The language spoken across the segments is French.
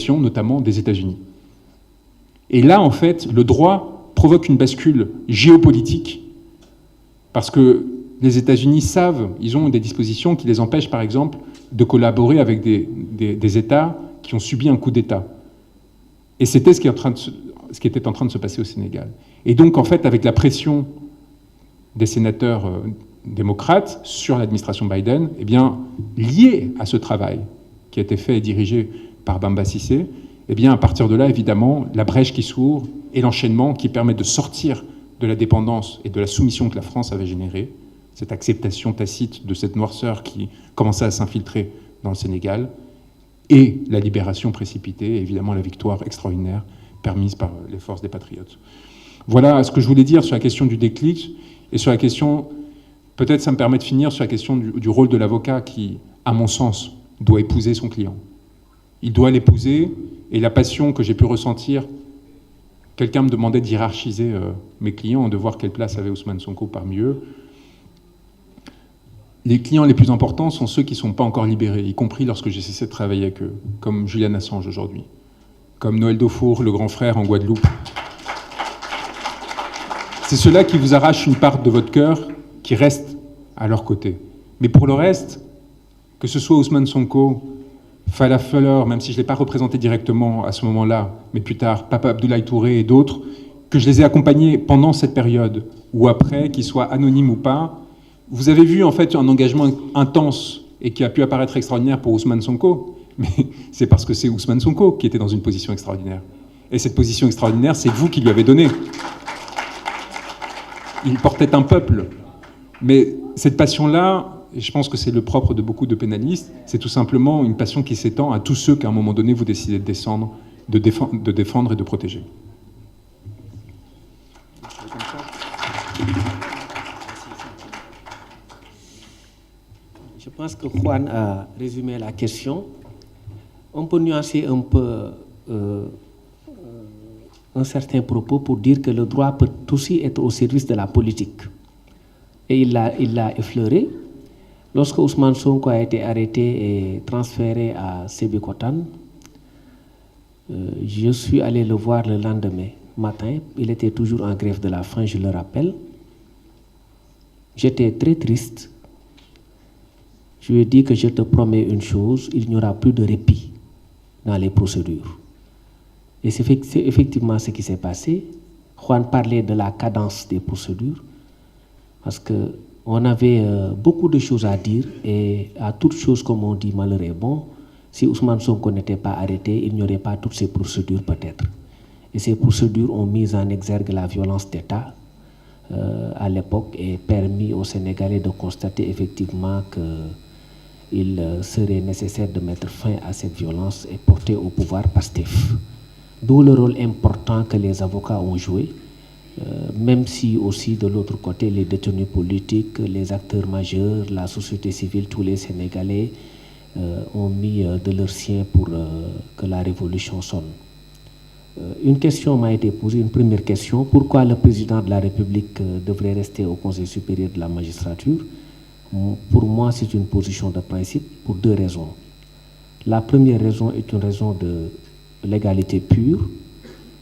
pression, notamment des États-Unis. Et là, en fait, le droit provoque une bascule géopolitique, parce que les États-Unis savent, ils ont des dispositions qui les empêchent, par exemple, de collaborer avec des États qui ont subi un coup d'État. Et c'était ce qui était en train de se passer au Sénégal. Et donc, en fait, avec la pression des sénateurs démocrates sur l'administration Biden, eh bien, liée à ce travail qui a été fait et dirigé par Bamba Cissé, eh bien, à partir de là, évidemment, la brèche qui s'ouvre et l'enchaînement qui permet de sortir de la dépendance et de la soumission que la France avait générée, cette acceptation tacite de cette noirceur qui commençait à s'infiltrer dans le Sénégal, et la libération précipitée, et évidemment la victoire extraordinaire permise par les forces des patriotes. Voilà ce que je voulais dire sur la question du déclic, et sur la question, peut-être ça me permet de finir sur la question du rôle de l'avocat qui, à mon sens, doit épouser son client. Il doit l'épouser, et la passion que j'ai pu ressentir, quelqu'un me demandait de hiérarchiser mes clients, de voir quelle place avait Ousmane Sonko parmi eux. Les clients les plus importants sont ceux qui ne sont pas encore libérés, y compris lorsque j'ai cessé de travailler avec eux, comme Julian Assange aujourd'hui, comme Noël Daufour, le grand frère en Guadeloupe. C'est ceux-là qui vous arrachent une part de votre cœur, qui restent à leur côté. Mais pour le reste, que ce soit Ousmane Sonko, Falla Fleur, même si je ne l'ai pas représenté directement à ce moment-là, mais plus tard, Papa Abdoulaye Touré et d'autres, que je les ai accompagnés pendant cette période, ou après, qu'ils soient anonymes ou pas, vous avez vu en fait un engagement intense et qui a pu apparaître extraordinaire pour Ousmane Sonko, mais c'est parce que c'est Ousmane Sonko qui était dans une position extraordinaire. Et cette position extraordinaire, c'est vous qui lui avez donné. Il portait un peuple. Mais cette passion-là, et je pense que c'est le propre de beaucoup de pénalistes, c'est tout simplement une passion qui s'étend à tous ceux qu'à un moment donné, vous décidez de descendre, de défendre et de protéger. Je pense que Juan a résumé la question. On peut nuancer un peu un certain propos pour dire que le droit peut aussi être au service de la politique. Et il l'a effleuré. Lorsque Ousmane Sonko a été arrêté et transféré à Sébikotane, je suis allé le voir le lendemain matin. Il était toujours en grève de la faim, je le rappelle. J'étais très triste. Je lui ai dit que je te promets une chose, il n'y aura plus de répit dans les procédures. Et c'est effectivement ce qui s'est passé. Juan parlait de la cadence des procédures, parce qu'on avait beaucoup de choses à dire, et à toute chose, comme on dit, malheur est bon. Si Ousmane Sonko n'était pas arrêté, il n'y aurait pas toutes ces procédures peut-être. Et ces procédures ont mis en exergue la violence d'État à l'époque et permis aux Sénégalais de constater effectivement qu'il serait nécessaire de mettre fin à cette violence et porter au pouvoir Pastef. D'où le rôle important que les avocats ont joué, même si aussi de l'autre côté les détenus politiques, les acteurs majeurs, la société civile, tous les Sénégalais ont mis de leur sien pour que la révolution sonne. Une question m'a été posée, une première question: pourquoi le président de la République devrait rester au Conseil supérieur de la magistrature? Pour moi, c'est une position de principe pour deux raisons. La première raison est une raison de légalité pure,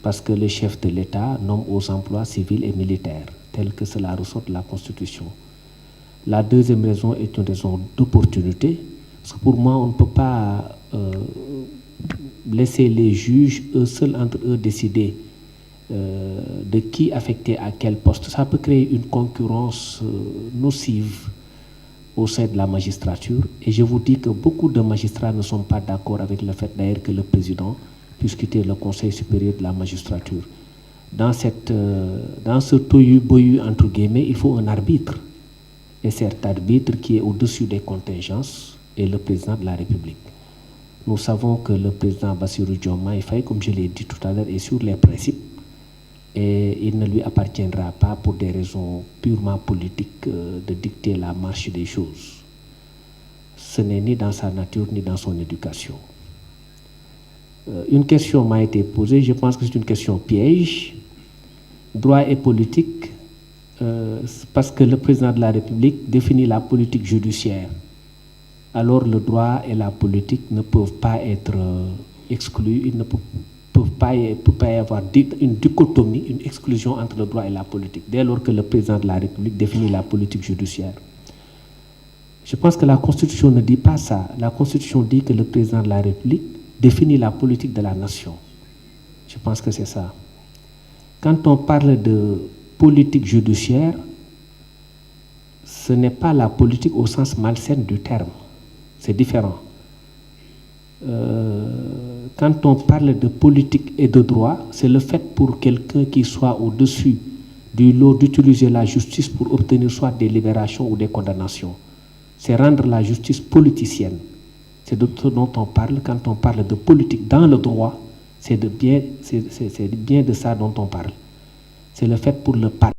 parce que le chef de l'État nomme aux emplois civils et militaires, tel que cela ressort de la Constitution. La deuxième raison est une raison d'opportunité, parce que pour moi, on ne peut pas laisser les juges, eux seuls entre eux, décider de qui affecter à quel poste. Ça peut créer une concurrence nocive au sein de la magistrature. Et je vous dis que beaucoup de magistrats ne sont pas d'accord avec le fait d'ailleurs que le président puisse quitter le Conseil supérieur de la magistrature. Dans ce tohu-bohu, entre guillemets, il faut un arbitre. Et cet arbitre qui est au-dessus des contingences est le président de la République. Nous savons que le président Bassirou Diomaye Faye, comme je l'ai dit tout à l'heure, est sur les principes et il ne lui appartiendra pas, pour des raisons purement politiques, de dicter la marche des choses. Ce n'est ni dans sa nature ni dans son éducation. Une question m'a été posée, je pense que c'est une question piège. Droit et politique, parce que le président de la République définit la politique judiciaire. Alors le droit et la politique ne peuvent pas être exclus, il ne peut pas y avoir une dichotomie, une exclusion entre le droit et la politique, dès lors que le président de la République définit la politique judiciaire. Je pense que la Constitution ne dit pas ça. La Constitution dit que le président de la République définit la politique de la nation. Je pense que c'est ça. Quand on parle de politique judiciaire, ce n'est pas la politique au sens malsain du terme. C'est différent. Quand on parle de politique et de droit, c'est le fait pour quelqu'un qui soit au-dessus du lot d'utiliser la justice pour obtenir soit des libérations ou des condamnations. C'est rendre la justice politicienne. C'est de ce dont on parle quand on parle de politique dans le droit. C'est bien de ça dont on parle. C'est le fait pour le parti,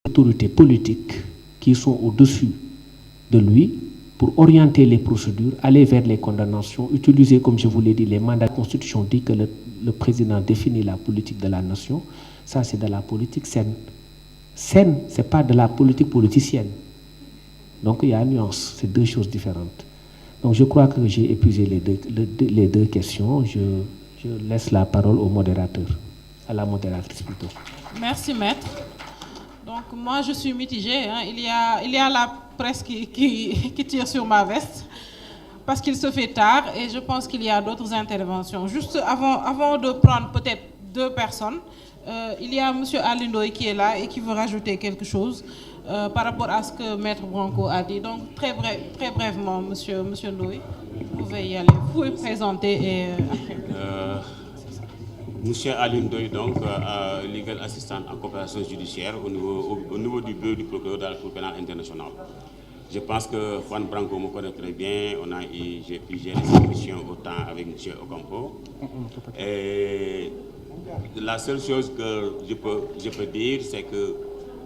les autorités politiques qui sont au-dessus de lui pour orienter les procédures, aller vers les condamnations, utiliser, comme je vous l'ai dit, les mandats. La Constitution dit que le président définit la politique de la nation. Ça, c'est de la politique saine. Saine, ce n'est pas de la politique politicienne. Donc, il y a une nuance. C'est deux choses différentes. Donc, je crois que j'ai épuisé les deux questions. Je laisse la parole au modérateur, à la modératrice plutôt. Merci, maître. Donc, moi, je suis mitigée. Hein. Il y a la presse qui tire sur ma veste parce qu'il se fait tard et je pense qu'il y a d'autres interventions. Juste avant de prendre peut-être deux personnes, il y a M. Aly Ndoye qui est là et qui veut rajouter quelque chose par rapport à ce que Maître Branco a dit. Donc, très brièvement, Monsieur Ndoye, vous pouvez y aller. Vous pouvez présenter et après. Monsieur Aly Ndoye, donc, legal assistant en coopération judiciaire au niveau du bureau du procureur de la Cour pénale internationale. Je pense que Juan Branco me connaît très bien. J'ai pu gérer cette mission autant avec M. Ocampo. Et la seule chose que je peux dire, c'est que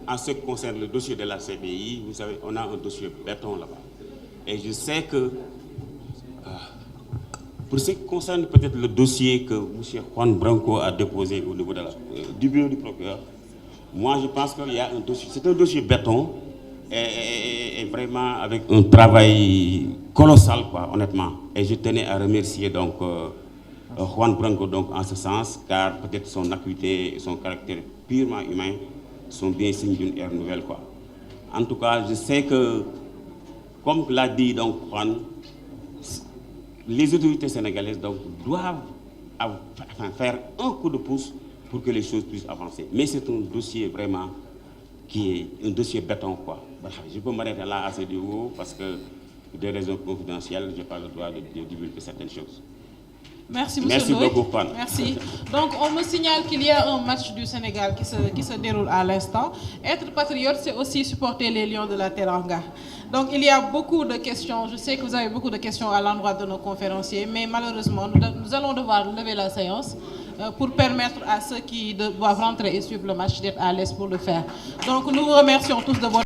en ce qui concerne le dossier de la CPI, vous savez, on a un dossier béton là-bas. Et je sais que pour ce qui concerne peut-être le dossier que M. Juan Branco a déposé au niveau du bureau du procureur, moi je pense qu'il y a un dossier, c'est un dossier béton et vraiment avec un travail colossal, quoi, honnêtement. Et je tenais à remercier donc Juan Branco donc, en ce sens, car peut-être son acuité et son caractère purement humain sont bien signes d'une ère nouvelle, quoi. En tout cas, je sais que, comme l'a dit donc Juan, les autorités sénégalaises donc, doivent faire un coup de pouce pour que les choses puissent avancer. Mais c'est un dossier vraiment qui est un dossier béton, quoi. Je peux m'arrêter là à ce niveau parce que, pour des raisons confidentielles, je n'ai pas le droit de divulguer certaines choses. Merci, M. Merci Ndoye. beaucoup, Juan. Merci. Donc, on me signale qu'il y a un match du Sénégal qui se déroule à l'instant. Être patriote, c'est aussi supporter les Lions de la Teranga. Donc, il y a beaucoup de questions. Je sais que vous avez beaucoup de questions à l'endroit de nos conférenciers, mais malheureusement, nous allons devoir lever la séance pour permettre à ceux qui doivent rentrer et suivre le match d'être à l'aise pour le faire. Donc, nous vous remercions tous de votre